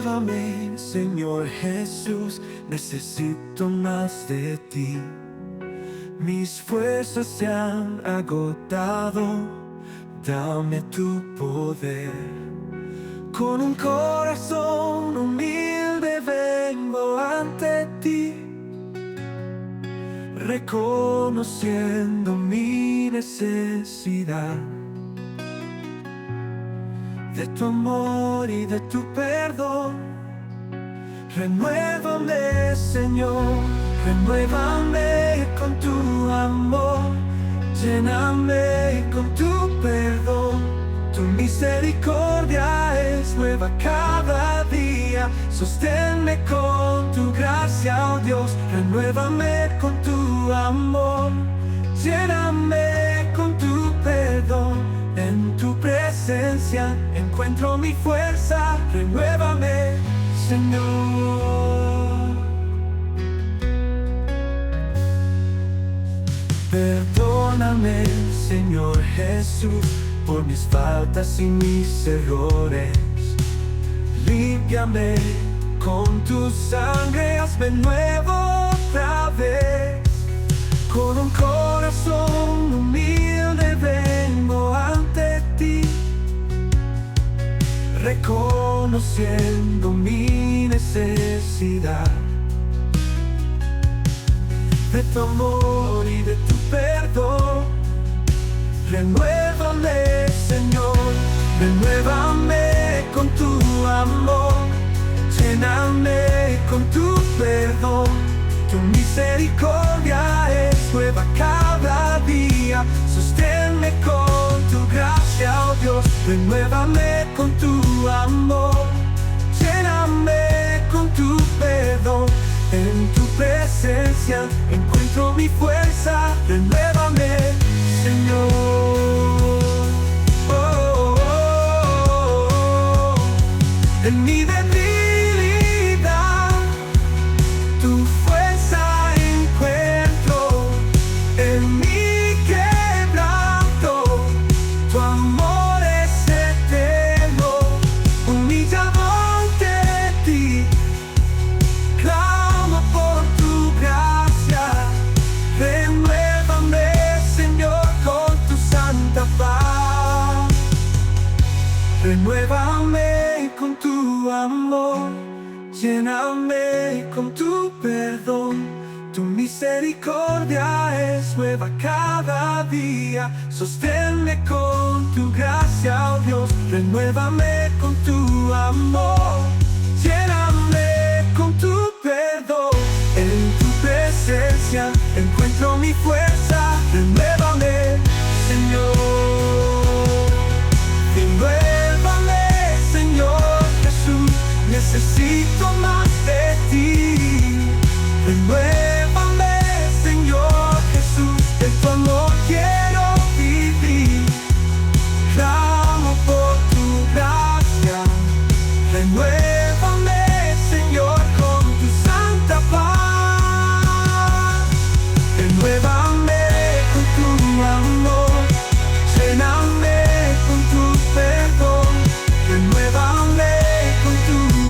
Renuévame, Señor Jesús, necesito más de ti. Mis fuerzas se han agotado, dame tu poder. Con un corazón humilde vengo ante ti, reconociendo mi necesidad de tu amor y de tu perdón. Renuévame, Señor, renuévame con tu amor, lléname con tu perdón. Tu misericordia es nueva cada día, sosténme con tu gracia, oh Dios. Renuévame con tu amor, lléname con tu perdón. En tu presencia encuentro mi fuerza, renuévame, Señor. Perdóname, Señor Jesús, por mis faltas y mis errores. Límpiame con tu sangre, hazme nuevo otra vez. Con un corazón humilde vengo ante ti, reconociendo mi necesidad de tu amor y de tu perdón. Renuévame, Señor, renuévame con tu amor, lléname con tu perdón. Tu misericordia es nueva cada día, sosténme con tu gracia, oh Dios. Renuévame con tu amor, lléname con tu perdón. En tu presencia encuentro mi fuerza, renuévame, Señor. Oh, oh, oh. En mi debilidad tu fuerza encuentro, en mi quebranto tu amor es eterno. Humillado ante ti, clamo por tu gracia. Renuévame, Señor, con tu santa paz. Renuévame con tu amor, lléname con tu perdón. Tu misericordia es nueva cada día, sosténme con tu gracia, oh Dios. Renuévame con tu amor,